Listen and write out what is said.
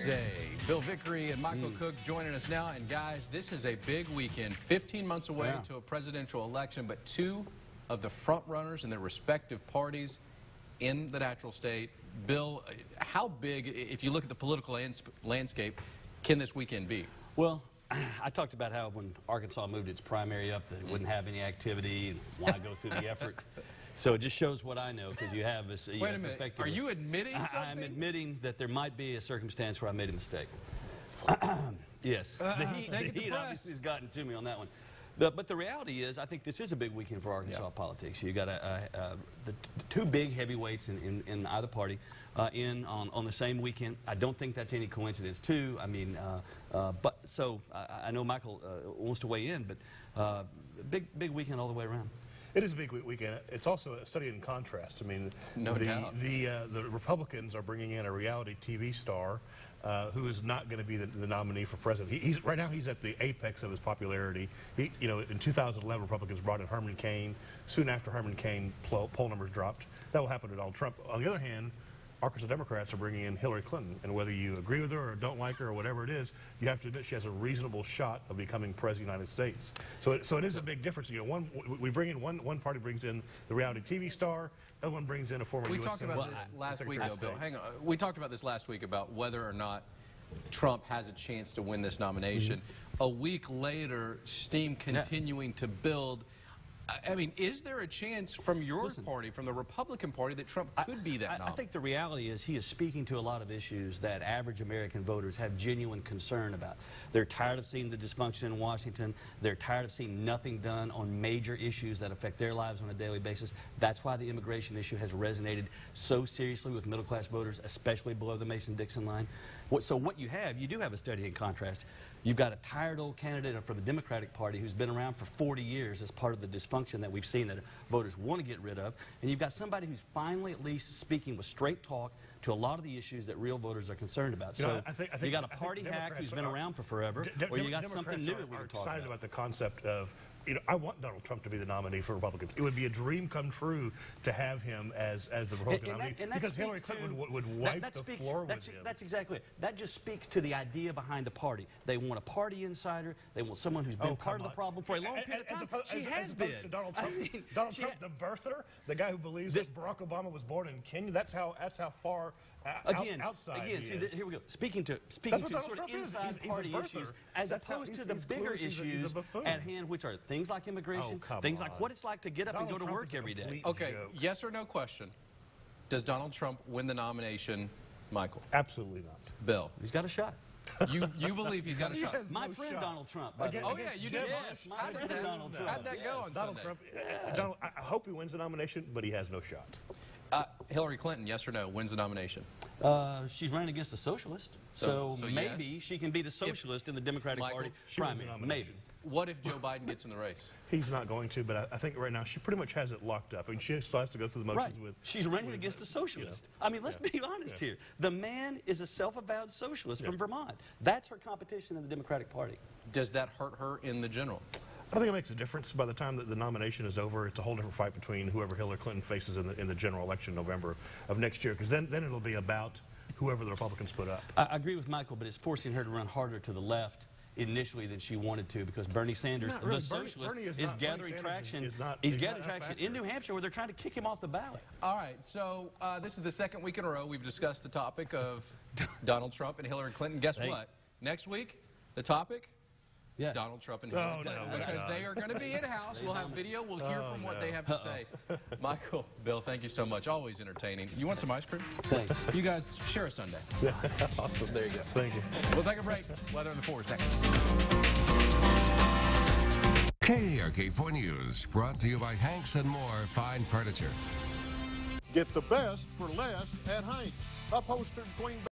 Thursday. Bill Vickery and Michael Cook joining us now. And guys, this is a big weekend. 15 months away to a presidential election, but two of the front runners in their respective parties in the natural state. Bill, how big, if you look at the political landscape, can this weekend be? Well, I talked about how when Arkansas moved its primary up, that it wouldn't have any activity and why go through the effort. So it just shows what I know, because you have this. Wait a minute. Are you admitting something? I'm admitting that there might be a circumstance where I made a mistake. Yes. The heat obviously has gotten to me on that one. But the reality is, I think this is a big weekend for Arkansas politics. You got the two big heavyweights in either party on the same weekend. I don't think that's any coincidence, too. I mean, but so I know Michael wants to weigh in, but big weekend all the way around. It is a big weekend. It's also a study in contrast. I mean, no doubt. The Republicans are bringing in a reality TV star who is not going to be the nominee for president. Right now he's at the apex of his popularity. In 2011, Republicans brought in Herman Cain. Soon after Herman Cain, poll numbers dropped. That will happen to Donald Trump. On the other hand, Arkansas Democrats are bringing in Hillary Clinton, and whether you agree with her or don't like her or whatever it is, you have to admit she has a reasonable shot of becoming president of the United States. So it is a big difference. We bring in one party brings in the reality TV star, the other one brings in a former We U.S. talked about this last week, though, Bill. Hang on. We talked about this last week about whether or not Trump has a chance to win this nomination. A week later, steam continuing to build. I mean, is there a chance from your party, from the Republican Party, that Trump could be that nominee? I think the reality is he is speaking to a lot of issues that average American voters have genuine concern about. They're tired of seeing the dysfunction in Washington. They're tired of seeing nothing done on major issues that affect their lives on a daily basis. That's why the immigration issue has resonated so seriously with middle-class voters, especially below the Mason-Dixon line. So what you do have a study in contrast. You've got a tired old candidate for the Democratic Party who's been around for 40 years as part of the dysfunction that we've seen that voters want to get rid of. And you've got somebody who's finally at least speaking with straight talk to a lot of the issues that real voters are concerned about. So you got a party hack who's been around for forever, or you got something new that we can talk about. Excited about the concept of, I want Donald Trump to be the nominee for Republicans. It would be a dream come true to have him as the Republican nominee, because Hillary Clinton would wipe the floor with him. That's exactly it. That just speaks to the idea behind the party. They want a party insider. They want someone who's been part of the problem for a long period of time. She has been. Donald Trump, Donald Trump, the birther, the guy who believes that Barack Obama was born in Kenya. That's how far outside he is. Here we go. Speaking to sort of inside party issues, as opposed to the bigger issues at hand, which are things like immigration, things like what it's like to get up and go to work every day. Okay, yes or no question. Does Donald Trump win the nomination, Michael? Absolutely not. Bill? He's got a shot. You believe he's got a shot? My friend Donald Trump. Oh, yeah, you did. Yes, my friend Donald Trump. How'd that go on Donald Sunday? Trump, I hope he wins the nomination, but he has no shot. Hillary Clinton, yes or no, wins the nomination? She's running against a socialist, so maybe yes. She can be the socialist in the Democratic Party primary. Maybe. What if Joe Biden gets in the race? He's not going to, but I think right now she pretty much has it locked up. I mean, she still has to go through the motions with... She's running against a socialist. I mean, let's be honest here. The man is a self-avowed socialist from Vermont. That's her competition in the Democratic Party. Does that hurt her in the general? I don't think it makes a difference. By the time that the nomination is over, it's a whole different fight between whoever Hillary Clinton faces in the general election in November of next year, because then it'll be about whoever the Republicans put up. I agree with Michael, but it's forcing her to run harder to the left initially than she wanted to, because Bernie Sanders, the socialist, is gathering traction. He's gathering traction in New Hampshire, where they're trying to kick him off the ballot. All right, so this is the second week in a row we've discussed the topic of Donald Trump and Hillary Clinton. Guess what? Next week, the topic? Yeah. Donald Trump and Hillary Clinton. Because they are going to be in-house. We'll have video. We'll hear from what they have to say. Michael, Bill, thank you so much. Always entertaining. You want some ice cream? Thanks. You guys share a sundae. Awesome. There you go. Thank you. We'll take a break. Weather in the 4 seconds. KARK4 News, brought to you by Hanks and More Fine Furniture. Get the best for less at Hanks. Upholstered queen